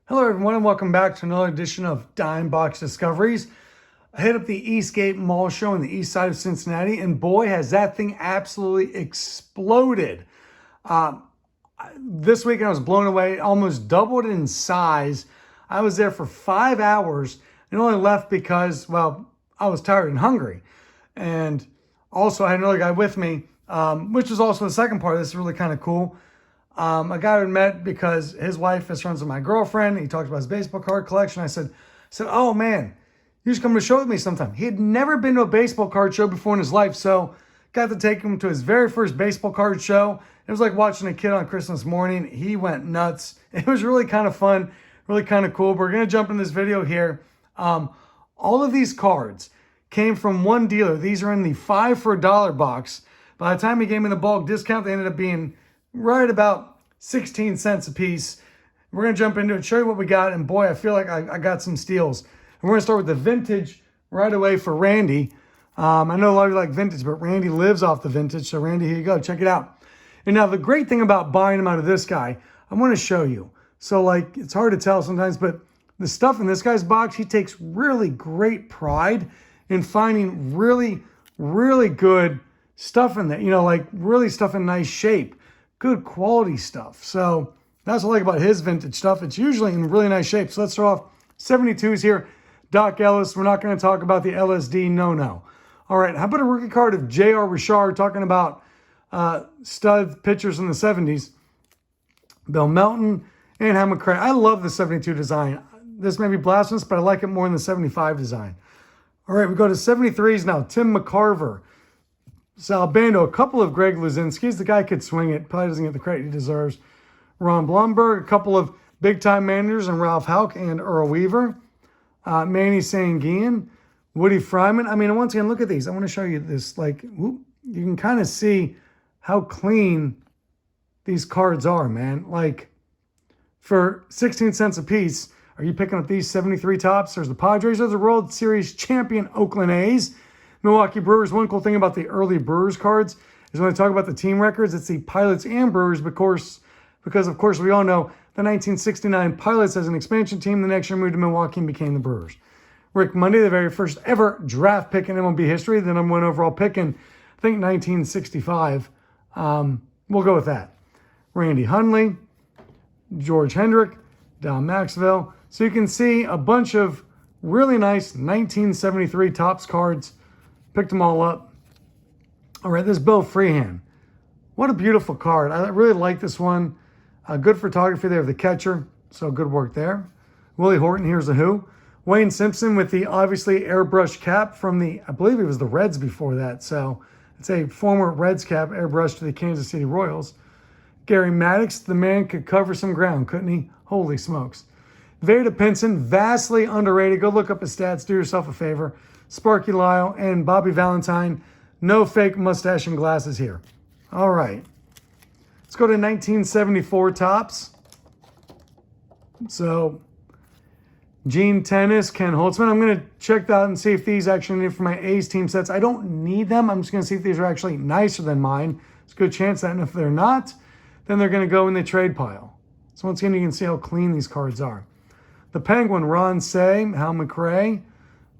Hello everyone and welcome back to another edition of Dime Box Discoveries. I hit up the Eastgate Mall show on the east side of Cincinnati, and boy has that thing absolutely exploded. This weekend I was blown away. It almost doubled in size. I was there for 5 hours and only left because, well, I was tired and hungry. And also I had another guy with me, which was also the second part of this is really kind of cool. A guy I met because his wife is friends with my girlfriend. He talked about his baseball card collection. I said, oh man, you should come to a show with me sometime. He had never been to a baseball card show before in his life, so got to take him to his very first baseball card show. It was like watching a kid on Christmas morning. He went nuts. It was really kind of fun, really kind of cool. But we're going to jump in this video here. All of these cards came from one dealer. These are in the 5 for $1 box. By the time he gave me the bulk discount, they ended up being right about 16 cents a piece. We're going to jump into it, show you what we got, and boy, I feel like I got some steals. And we're going to start with the vintage right away for Randy. I know a lot of you like vintage, but Randy lives off the vintage, so Randy, here you go. Check it out. And now the great thing about buying them out of this guy, I want to show you. So like, it's hard to tell sometimes, but the stuff in this guy's box, he takes really great pride in finding really, really good stuff in there. You know, like really stuff in nice shape. Good quality stuff. So that's what I like about his vintage stuff. It's usually in really nice shape. So let's start off 72s here. Doc Ellis. We're not going to talk about the LSD. No. All right. How about a rookie card of J.R. Richard, talking about stud pitchers in the 70s. Bill Melton and Hal McRae. I love the 72 design. This may be blasphemous, but I like it more than the 75 design. All right. We go to 73s now. Tim McCarver. Sal Bando, a couple of Greg Luzinski's. The guy could swing it. Probably doesn't get the credit he deserves. Ron Blumberg, a couple of big-time managers, and Ralph Houck and Earl Weaver. Manny Sanguian, Woody Fryman. I mean, once again, look at these. I want to show you this. Like, whoop, you can kind of see how clean these cards are, man. Like, for 16 cents a piece, are you picking up these 73 tops? There's the Padres. There's the World Series champion Oakland A's. Milwaukee Brewers. One cool thing about the early Brewers cards is when I talk about the team records, it's the Pilots and Brewers, because of course we all know the 1969 Pilots as an expansion team the next year moved to Milwaukee and became the Brewers. Rick Monday, the very first ever draft pick in MLB history, the number 1 overall pick in, I think, 1965. We'll go with that. Randy Hundley, George Hendrick, Don Maxwell. So you can see a bunch of really nice 1973 Topps cards. Picked them all up. All right, this Bill Freehan. What a beautiful card. I really like this one. Good photography there of the catcher, so good work there. Willie Horton, here's the Who. Wayne Simpson with the obviously airbrush cap from the, I believe it was the Reds before that, so it's a former Reds cap airbrushed to the Kansas City Royals. Gary Maddox, the man could cover some ground, couldn't he? Holy smokes. Vada Pinson, vastly underrated. Go look up his stats, do yourself a favor. Sparky Lyle and Bobby Valentine. No fake mustache and glasses here. All right. Let's go to 1974 Topps. So, Gene Tennis, Ken Holtzman. I'm going to check that out and see if these actually need for my A's team sets. I don't need them. I'm just going to see if these are actually nicer than mine. There's a good chance that, and if they're not, then they're going to go in the trade pile. So once again, you can see how clean these cards are. The Penguin, Ron Say, Hal McRae,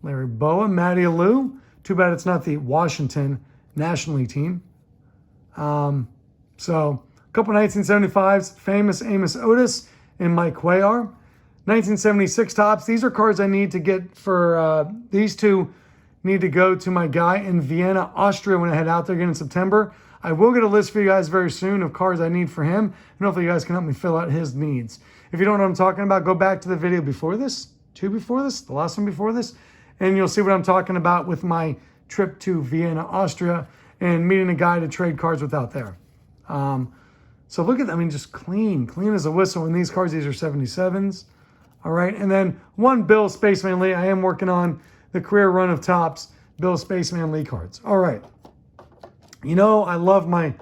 Larry Boa, Matty Alou. Too bad it's not the Washington National League team. So a couple 1975s, famous Amos Otis and Mike Cuellar. 1976 Topps. These are cards I need to get for, these two need to go to my guy in Vienna, Austria when I head out there again in September. I will get a list for you guys very soon of cards I need for him, and hopefully you guys can help me fill out his needs. If you don't know what I'm talking about, go back to the video before this, two before this, the last one before this, and you'll see what I'm talking about with my trip to Vienna, Austria, and meeting a guy to trade cards with out there. So look at that. I mean, just clean as a whistle. And these cards, these are 77s. All right. And then one Bill Spaceman Lee. I am working on the career run of Topps Bill Spaceman Lee cards. All right. You know, I love my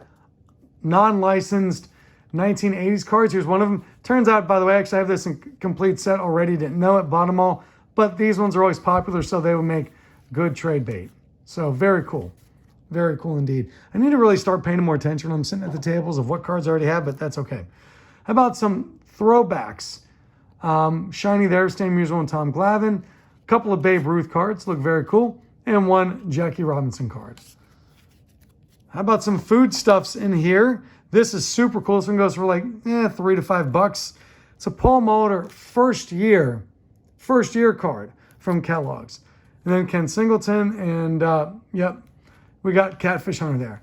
non-licensed 1980s cards. Here's one of them. Turns out, by the way, I actually have this in complete set already. Didn't know it. Bought them all. But these ones are always popular, so they would make good trade bait. So very cool. Very cool indeed. I need to really start paying more attention when I'm sitting at the tables of what cards I already have, but that's okay. How about some throwbacks? Shiny there, Stan Musial and Tom Glavine. A couple of Babe Ruth cards, look very cool. And one Jackie Robinson card. How about some foodstuffs in here? This is super cool. This one goes for like $3 to $5. It's a Paul Molitor first year card from Kellogg's. And then Ken Singleton and, yep, we got Catfish Hunter there.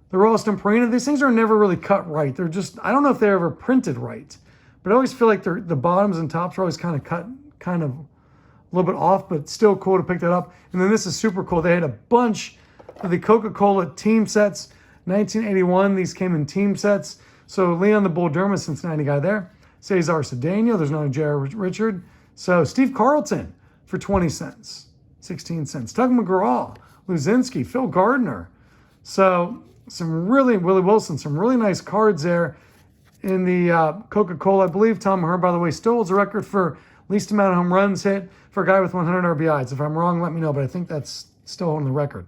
The Ralston Purina, these things are never really cut right. They're just, I don't know if they're ever printed right. But I always feel like the bottoms and tops are always kind of cut, kind of a little bit off, but still cool to pick that up. And then this is super cool. They had a bunch of the Coca-Cola team sets, 1981. These came in team sets. So Leon the Bull Derma, Cincinnati guy there. Cesar Cedeno, there's no Jared Richard. So Steve Carlton for 20 cents, 16 cents. Doug McGraw, Luzinski, Phil Gardner. So some really, Willie Wilson, some really nice cards there in the Coca-Cola. I believe Tom Herr, by the way, still holds a record for least amount of home runs hit for a guy with 100 RBIs. If I'm wrong, let me know, but I think that's still holding the record.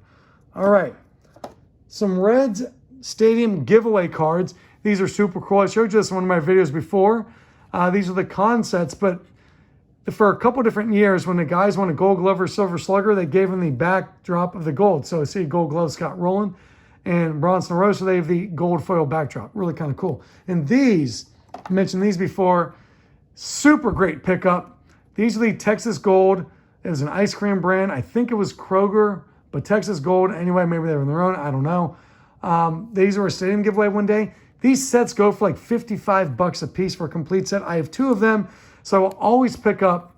All right. Some Reds Stadium giveaway cards. These are super cool. I showed you this in one of my videos before. These are the con-sets, but for a couple different years, when the guys won a Gold Glove or Silver Slugger, they gave them the backdrop of the gold. So see Gold Glove Scott Rowland and Bronson Rosa, they have the gold foil backdrop. Really kind of cool. And these, I mentioned these before, super great pickup. These are the Texas Gold. It was an ice cream brand. I think it was Kroger, but Texas Gold. Anyway, maybe they were on their own. I don't know. These were a stadium giveaway one day. These sets go for like $55 a piece for a complete set. I have two of them, so I'll always pick up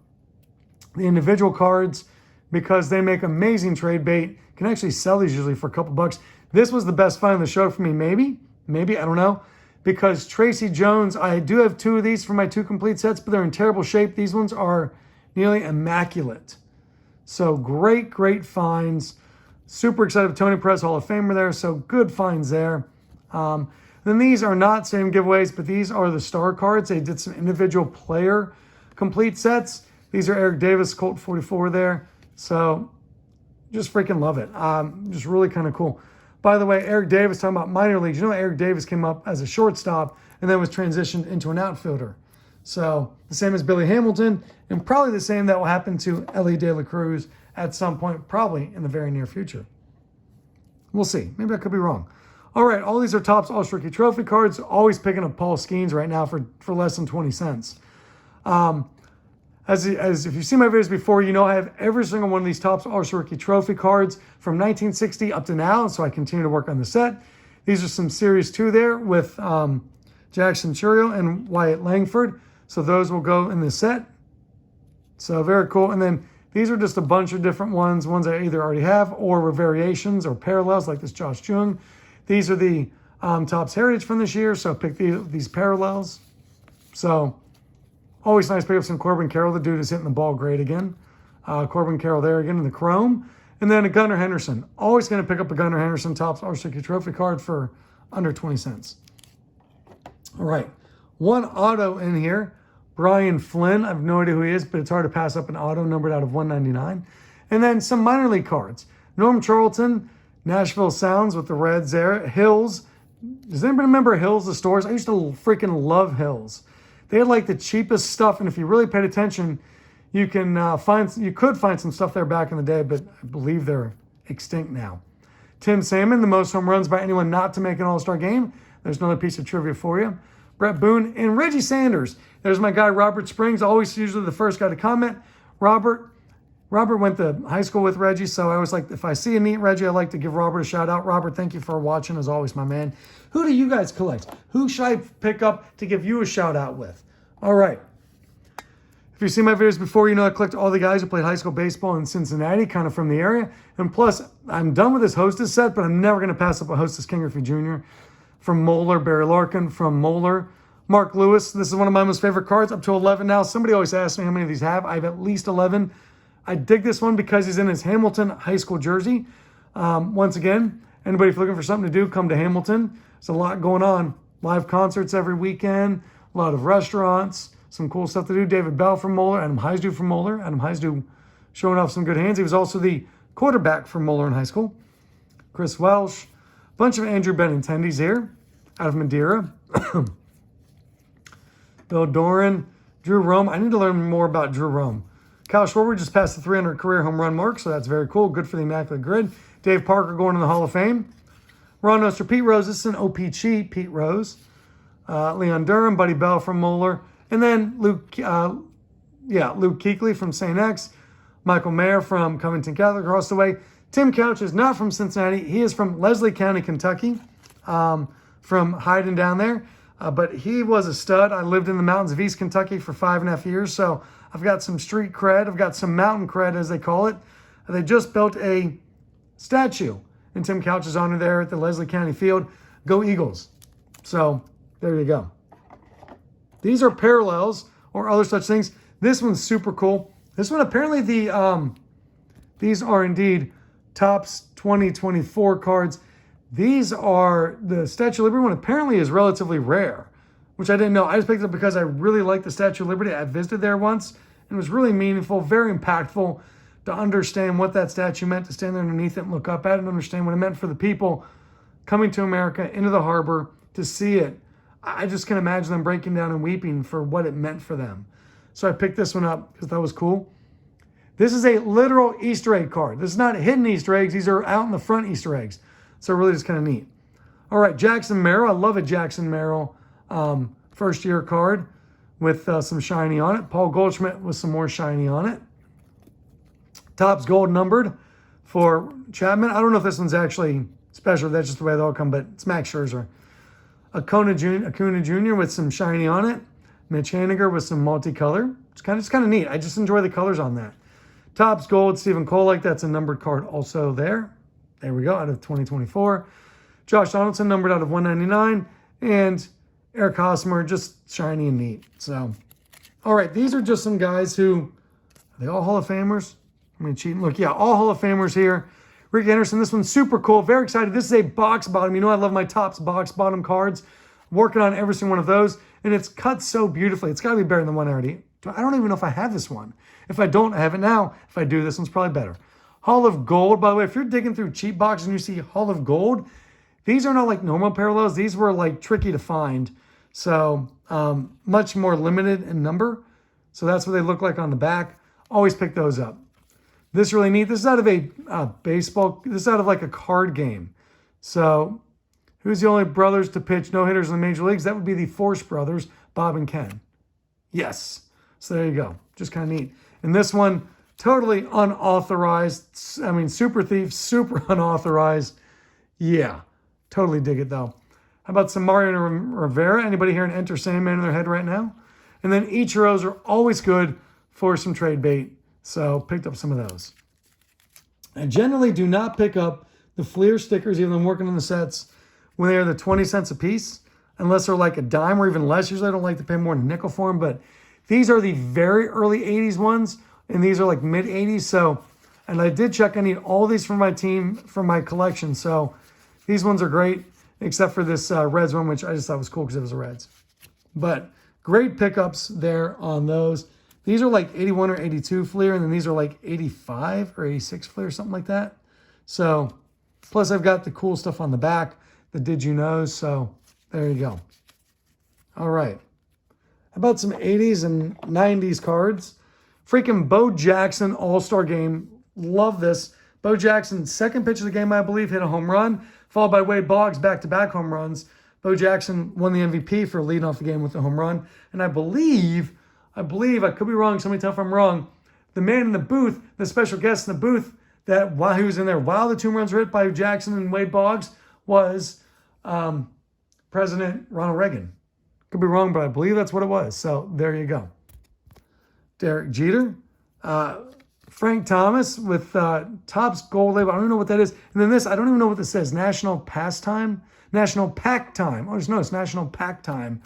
the individual cards because they make amazing trade bait. You can actually sell these usually for a couple bucks. This was the best find of the show for me, maybe, I don't know. Because Tracy Jones, I do have two of these for my two complete sets, but they're in terrible shape. These ones are nearly immaculate. So great finds. Super excited with Tony Perez, Hall of Famer there, so good finds there. Then these are not same giveaways, but these are the star cards. They did some individual player complete sets. These are Eric Davis, Colt 44 there. So just freaking love it. Just really kind of cool. By the way, Eric Davis, talking about minor leagues. You know, Eric Davis came up as a shortstop and then was transitioned into an outfielder. So the same as Billy Hamilton, and probably the same that will happen to Ellie De La Cruz at some point, probably in the very near future. We'll see. Maybe I could be wrong. All right, all these are Topps All-Rookie Trophy cards. Always picking up Paul Skeens right now for less than 20 cents. As if you've seen my videos before, you know I have every single one of these Topps All-Rookie Trophy cards from 1960 up to now, and so I continue to work on the set. These are some Series 2 there with Jackson Churio and Wyatt Langford. So those will go in the set. So very cool. And then these are just a bunch of different ones I either already have or were variations or parallels like this Josh Jung. These are the Topps Heritage from this year, so pick these parallels. So always nice to pick up some Corbin Carroll. The dude is hitting the ball great again. Corbin Carroll there again in the chrome. And then a Gunnar Henderson. Always going to pick up a Gunnar Henderson Topps All-Rookie Trophy card for under 20 cents. All right. One auto in here. Brian Flynn. I have no idea who he is, but it's hard to pass up an auto numbered out of 199. And then some minor league cards. Norm Charlton, Nashville Sounds with the Reds there. Hills. Does anybody remember Hills, the stores? I used to freaking love Hills. They had like the cheapest stuff, and if you really paid attention, you could find some stuff there back in the day, but I believe they're extinct now. Tim Salmon, the most home runs by anyone not to make an All-Star game. There's another piece of trivia for you. Brett Boone and Reggie Sanders. There's my guy Robert Springs, always usually the first guy to comment. Robert went to high school with Reggie, so I always like, if I see a neat Reggie, I like to give Robert a shout out. Robert, thank you for watching as always, my man. Who do you guys collect? Who should I pick up to give you a shout out with? All right. If you've seen my videos before, you know I collect all the guys who played high school baseball in Cincinnati, kind of from the area. And plus, I'm done with this Hostess set, but I'm never going to pass up a Hostess King Griffey Jr. From Moeller, Barry Larkin, from Moeller. Mark Lewis, this is one of my most favorite cards, up to 11 now. Somebody always asks me how many of these I have. I have at least 11. I dig this one because he's in his Hamilton high school jersey. Once again, anybody looking for something to do, come to Hamilton. There's a lot going on. Live concerts every weekend, a lot of restaurants, some cool stuff to do. David Bell from Moeller, Adam Heisdu from Moeller. Adam Heisdu showing off some good hands. He was also the quarterback for Moeller in high school. Chris Welsh, a bunch of Andrew Benintendi's here out of Madeira. Bill Doran, Drew Rome. I need to learn more about Drew Rome. Kyle Schwarber just passed the 300 career home run mark, so that's very cool. Good for the Immaculate Grid. Dave Parker going to the Hall of Fame. Ron Oster, Pete Rose. This is an OPC, Pete Rose. Leon Durham, Buddy Bell from Moeller. And then Luke Kuechly from St. X. Michael Mayer from Covington Catholic across the way. Tim Couch is not from Cincinnati. He is from Leslie County, Kentucky, from Hyden down there. But he was a stud. I lived in the mountains of East Kentucky for 5.5 years, so I've got some street cred. I've got some mountain cred, as they call it. They just built a statue in Tim Couch's honor there at the Leslie County Field. Go Eagles. So there you go. These are parallels or other such things. This one's super cool. This one, apparently these are indeed Topps 2024 cards. These are the Statue of Liberty one, apparently is relatively rare, which I didn't know. I just picked it up because I really like the Statue of Liberty. I visited there once, and it was really meaningful, very impactful to understand what that statue meant, to stand there underneath it and look up at it and understand what it meant for the people coming to America, into the harbor, to see it. I just can imagine them breaking down and weeping for what it meant for them. So I picked this one up because that was cool. This is a literal Easter egg card. This is not hidden Easter eggs. These are out in the front Easter eggs. So really just kind of neat. All right, Jackson Merrill. I love a Jackson Merrill first year card with some shiny on it. Paul Goldschmidt with some more shiny on it. Topps gold numbered for Chapman. I don't know if this one's actually special. That's just the way they all come, but it's Max Scherzer. Acuna Jr. with some shiny on it. Mitch Haniger with some multicolor. It's kind of neat. I just enjoy the colors on that. Topps gold, Stephen Kolek. That's a numbered card also there. There we go, out of 2024. Josh Donaldson, numbered out of 199. And Eric Hosmer, just shiny and neat. So, all right, these are just some guys who, are they all Hall of Famers? I'm going to cheat and look. Yeah, all Hall of Famers here. Rick Anderson, this one's super cool. Very excited. This is a box bottom. You know I love my Topps box bottom cards. Working on every single one of those. And it's cut so beautifully. It's got to be better than the one I already. I don't even know if I have this one. If I don't, I have it now. If I do, this one's probably better. Hall of Gold, by the way, if you're digging through cheap boxes and you see Hall of Gold, these are not like normal parallels. These were like tricky to find. So much more limited in number. So that's what they look like on the back. Always pick those up. This is really neat. This is out of a baseball. This is out of like a card game. So who's the only brothers to pitch no-hitters in the major leagues? That would be the Force brothers, Bob and Ken. Yes. So there you go. Just kind of neat. And this one, totally unauthorized. I mean, super thief, super unauthorized. Yeah. Totally dig it, though. How about some Mario Rivera? Anybody here an Enter Sandman in their head right now? And then Ichiros are always good for some trade bait. So picked up some of those. I generally do not pick up the Fleer stickers, even though I'm working on the sets, when they are the 20 cents a piece, unless they're like a dime or even less. Usually I don't like to pay more than nickel for them, but these are the very early 80s ones, and these are like mid 80s. So, and I did check, I need all these for my team, for my collection. So these ones are great, except for this Reds one, which I just thought was cool because it was a Reds. But great pickups there on those. These are like 81 or 82 Fleer, and then these are like 85 or 86 Fleer, something like that. So, plus I've got the cool stuff on the back, the Did You Knows, so there you go. All right. How about some 80s and 90s cards? Freaking Bo Jackson All-Star Game. Love this. Bo Jackson, second pitch of the game, I believe, hit a home run, followed by Wade Boggs, back-to-back home runs. Bo Jackson won the MVP for leading off the game with the home run. And I believe, I could be wrong, somebody tell if I'm wrong, the man in the booth, the special guest in the booth, that while he was in there, while the two runs were hit by Jackson and Wade Boggs, was President Ronald Reagan. Could be wrong, but I believe that's what it was. So there you go. Derek Jeter. Frank Thomas with Topps Gold Label. I don't even know what that is. And then this, I don't even know what this says. National Pastime? National Pack Time. Oh, no, it's National Pack Time.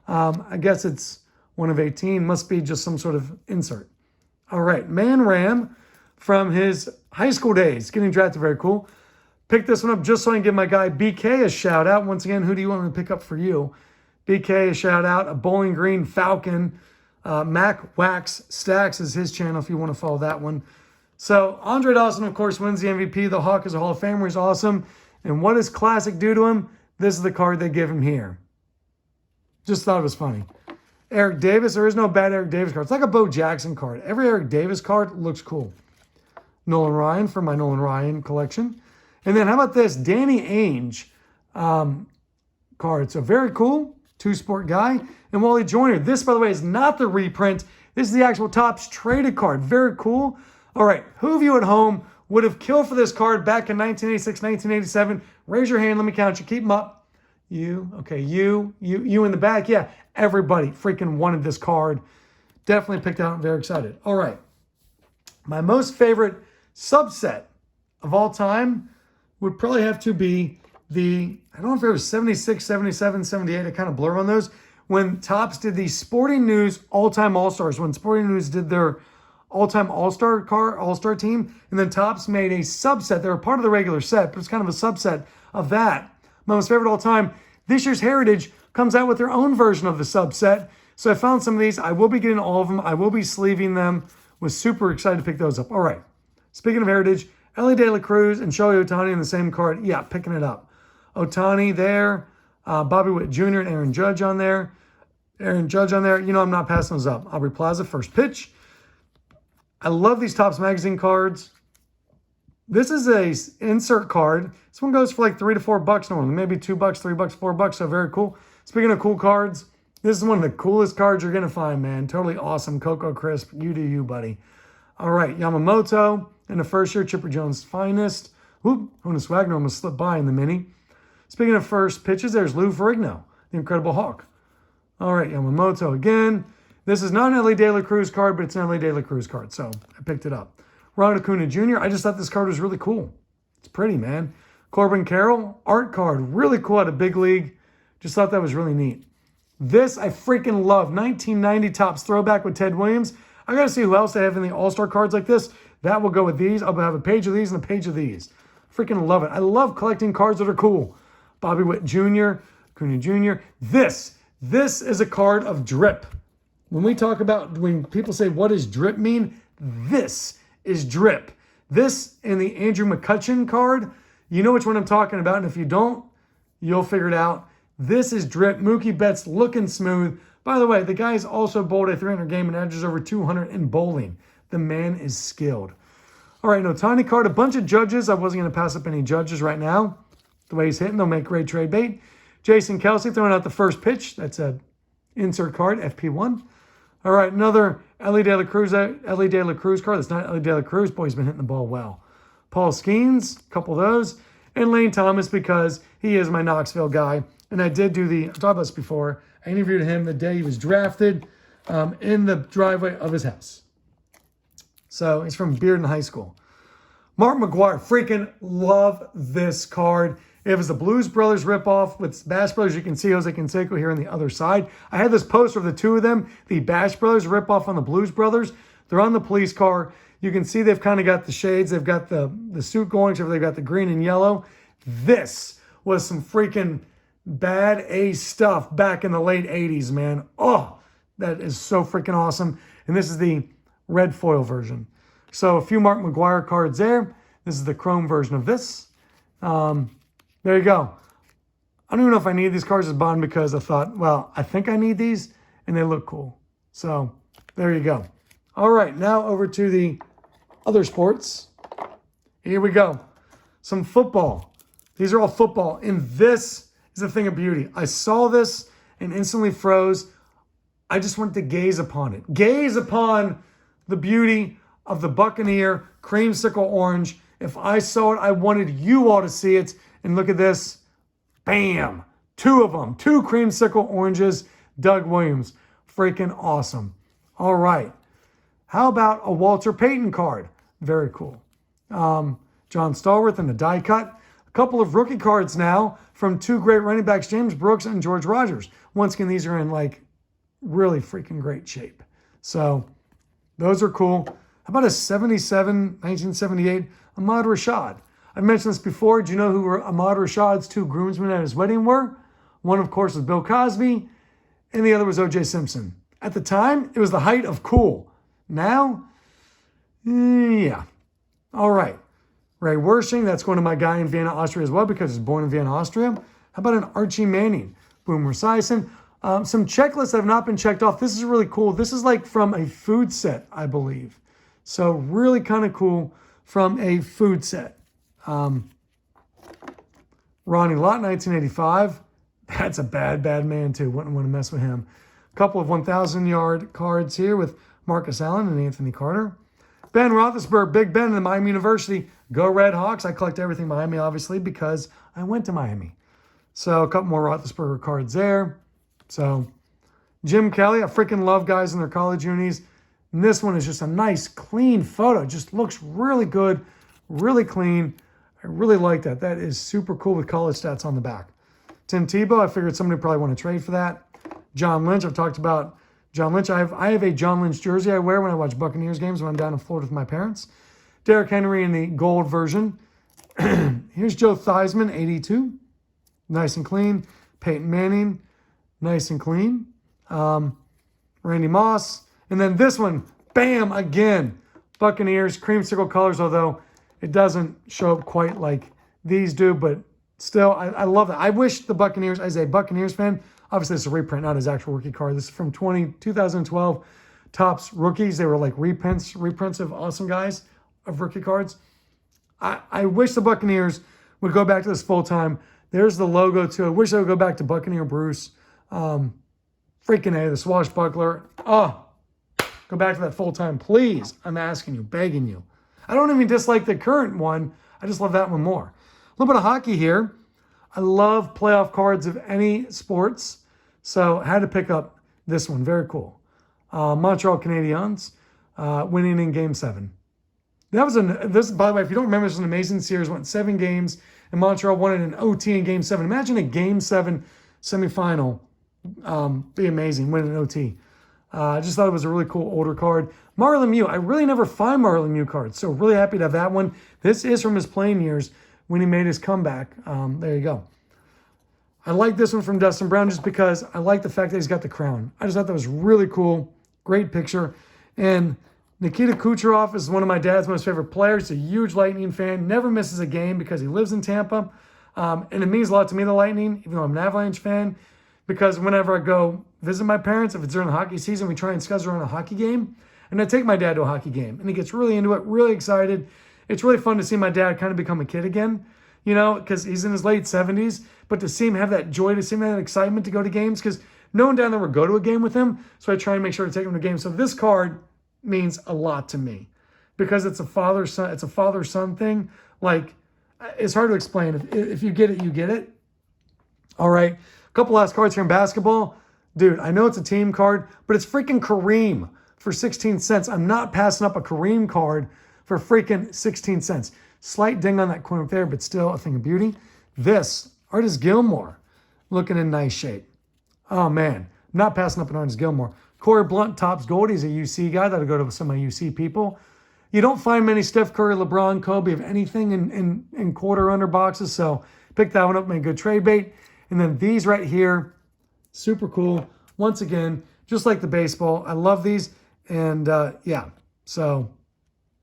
I guess it's one of 18. Must be just some sort of insert. All right. Man Ram from his high school days. Getting drafted. Very cool. Picked this one up just so I can give my guy BK a shout out. Once again, who do you want me to pick up for you? BK a shout out. A Bowling Green Falcon. Mac Wax Stacks is his channel if you want to follow that one. So Andre Dawson, of course, wins the MVP. The Hawk is a Hall of Famer. He's awesome. And what does Classic do to him? This is the card they give him here. Just thought it was funny. Eric Davis, there is no bad Eric Davis card. It's like a Bo Jackson card. Every Eric Davis card looks cool. Nolan Ryan for my Nolan Ryan collection. And then how about this? Danny Ainge card. So very cool. Two-sport guy. And Wally Joyner. This, by the way, is not the reprint. This is the actual Topps traded card. Very cool. All right. Who of you at home would have killed for this card back in 1986, 1987? Raise your hand. Let me count you. Keep them up. You. Okay. You in the back. Yeah. Everybody freaking wanted this card. Definitely picked out. Very excited. All right. My most favorite subset of all time would probably have to be the, I don't know if it was 76, 77, 78. I kind of blur on those. When Topps did the Sporting News All-Time All-Stars, when Sporting News did their All-Time All-Star team, and then Topps made a subset. They were part of the regular set, but it's kind of a subset of that. My most favorite all time. This year's Heritage comes out with their own version of the subset. So I found some of these. I will be getting all of them. I will be sleeving them. Was super excited to pick those up. All right. Speaking of Heritage, Ellie De La Cruz and Shohei Ohtani in the same card. Yeah, picking it up. Ohtani there. Bobby Witt Jr. and Aaron Judge on there. Aaron Judge on there. You know I'm not passing those up. Aubrey Plaza, first pitch. I love these Topps Magazine cards. This is a insert card. This one goes for like $3 to $4 normally. Maybe $2, $3, $4. So very cool. Speaking of cool cards, this is one of the coolest cards you're going to find, man. Totally awesome. Coco Crisp. You do you, buddy. All right. Yamamoto in the first year. Chipper Jones' finest. Whoop. Honus Wagner almost slipped by in the mini. Speaking of first pitches, there's Lou Ferrigno, the Incredible Hulk. All right. Yamamoto again. This is not an Ellie De La Cruz card, but it's an Ellie De La Cruz card. So I picked it up. Ronald Acuna Jr. I just thought this card was really cool. It's pretty, man. Corbin Carroll, art card. Really cool out of Big League. Just thought that was really neat. This I freaking love. 1990 Topps throwback with Ted Williams. I got to see who else they have in the All-Star cards like this. That will go with these. I'll have a page of these and a page of these. Freaking love it. I love collecting cards that are cool. Bobby Witt Jr., Acuna Jr. This is a card of drip. When people say, what does drip mean? This is drip. This and the Andrew McCutchen card, you know which one I'm talking about. And if you don't, you'll figure it out. This is drip. Mookie Betts looking smooth. By the way, the guy is also bowled a 300 game and averages over 200 in bowling. The man is skilled. All right, Ohtani card. A bunch of judges. I wasn't going to pass up any judges right now. The way he's hitting, they'll make great trade bait. Jason Kelsey throwing out the first pitch. That's a insert card, FP1. All right, another Ellie De La Cruz card. That's not Ellie De La Cruz. Boy, he's been hitting the ball well. Paul Skeens, a couple of those. And Lane Thomas because he is my Knoxville guy. And I did do I've talked about this before. I interviewed him the day he was drafted in the driveway of his house. So he's from Bearden High School. Mark McGwire, freaking love this card. It was the Blues Brothers ripoff with Bash Brothers. You can see Jose Canseco here on the other side. I had this poster of the two of them, the Bash Brothers ripoff on the Blues Brothers. They're on the police car. You can see they've kind of got the shades. They've got the suit going, except they've got the green and yellow. This was some freaking bad A stuff back in the late 80s, man. Oh, that is so freaking awesome. And this is the red foil version. So a few Mark McGwire cards there. This is the chrome version of this. There you go. I don't even know if I need these cards as bond because I thought, well, I think I need these and they look cool. So there you go. All right, now over to the other sports. Here we go. Some football. These are all football. And this is a thing of beauty. I saw this and instantly froze. I just wanted to gaze upon it. Gaze upon the beauty of the Buccaneer creamsicle orange. If I saw it, I wanted you all to see it. And look at this. Bam. Two of them. Two creamsicle oranges. Doug Williams. Freaking awesome. All right. How about a Walter Payton card? Very cool. John Stallworth in the die cut. A couple of rookie cards now from two great running backs, James Brooks and George Rogers. Once again, these are in like really freaking great shape. So those are cool. How about a 1978 Ahmad Rashad? I've mentioned this before. Do you know who Ahmad Rashad's two groomsmen at his wedding were? One, of course, was Bill Cosby, and the other was O.J. Simpson. At the time, it was the height of cool. Now, yeah. All right. Ray Wersching, that's going to my guy in Vienna, Austria as well because he's born in Vienna, Austria. How about an Archie Manning? Boomer Esiason. Some checklists have not been checked off. This is really cool. This is like from a food set, I believe. So really kind of cool from a food set. Ronnie Lott, 1985. That's a bad man too. Wouldn't want to mess with him. A couple of 1,000-yard cards here with Marcus Allen and Anthony Carter. Ben Roethlisberger, Big Ben in the Miami University. Go Red Hawks. I collect everything Miami, obviously, because I went to Miami. So a couple more Roethlisberger cards there. So Jim Kelly, I freaking love guys in their college unis. And this one is just a nice, clean photo. Just looks really good, really clean. I really like that. That is super cool with college stats on the back. Tim Tebow, I figured somebody would probably want to trade for that. John Lynch, I've talked about John Lynch. I have a John Lynch jersey I wear when I watch Buccaneers games when I'm down in Florida with my parents. Derrick Henry in the gold version. Here's Joe Theismann, 82. Nice and clean. Peyton Manning, nice and clean. Randy Moss. And then this one, bam, again. Buccaneers, creamsicle colors, although it doesn't show up quite like these do, but still, I love that. I wish the Buccaneers, as a Buccaneers fan, obviously it's a reprint, not his actual rookie card. This is from 2012 Topps rookies. They were like reprints of awesome guys of rookie cards. I wish the Buccaneers would go back to this full time. There's the logo too. I wish they would go back to Buccaneer Bruce. Freaking A, the swashbuckler. Oh, go back to that full time, please. I'm asking you, begging you. I don't even dislike the current one. I just love that one more. A little bit of hockey here. I love playoff cards of any sports. So I had to pick up this one. Very cool. Montreal Canadiens winning in Game 7. This, by the way, if you don't remember, this was an amazing series. Went 7 games, and Montreal won it in OT in Game 7. Imagine a Game 7 semifinal. Be amazing, winning in OT. I just thought it was a really cool older card. Marlon Mew. I really never find Marlon Mew cards, so really happy to have that one. This is from his playing years when he made his comeback. There you go. I like this one from Dustin Brown just because I like the fact that he's got the crown. I just thought that was really cool. Great picture. And Nikita Kucherov is one of my dad's most favorite players. He's a huge Lightning fan. Never misses a game because he lives in Tampa. And it means a lot to me, the Lightning, even though I'm an Avalanche fan. Because whenever I go visit my parents, if it's during the hockey season, we try and schedule around a hockey game. And I take my dad to a hockey game. And he gets really into it, really excited. It's really fun to see my dad kind of become a kid again, you know, because he's in his late 70s. But to see him have that joy, to see him have that excitement to go to games, because no one down there would go to a game with him. So I try and make sure to take him to games. So this card means a lot to me because it's a father-son thing. Like, it's hard to explain. If you get it, you get it. All right. A couple last cards here in basketball. Dude, I know it's a team card, but it's freaking Kareem for 16 cents. I'm not passing up a Kareem card for freaking 16 cents. Slight ding on that coin up there, but still a thing of beauty. This, Artis Gilmore, looking in nice shape. Oh, man. I'm not passing up an Artis Gilmore. Corey Blunt, Topps Gold. He's a UC guy. That'll go to some of my UC people. You don't find many Steph Curry, LeBron, Kobe of anything in quarter under boxes, so pick that one up, made good trade bait. And then these right here, super cool. Once again, just like the baseball. I love these. And yeah, so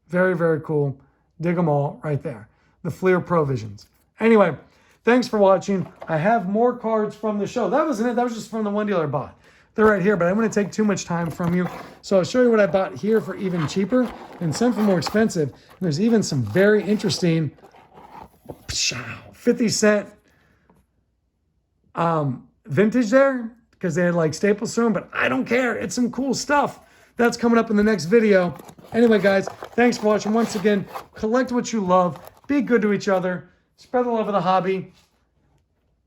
very, very cool. Dig them all right there. The Fleer Provisions. Anyway, thanks for watching. I have more cards from the show. That wasn't it. That was just from the one dealer I bought. They're right here, but I'm going to take too much time from you. So I'll show you what I bought here for even cheaper and some for more expensive. And there's even some very interesting 50-cent vintage there because they had like staples to them, but I don't care. It's some cool stuff. That's coming up in the next video. Anyway, guys, thanks for watching. Once again, collect what you love. Be good to each other. Spread the love of the hobby.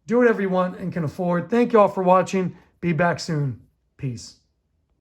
Do whatever you want and can afford. Thank you all for watching. Be back soon. Peace.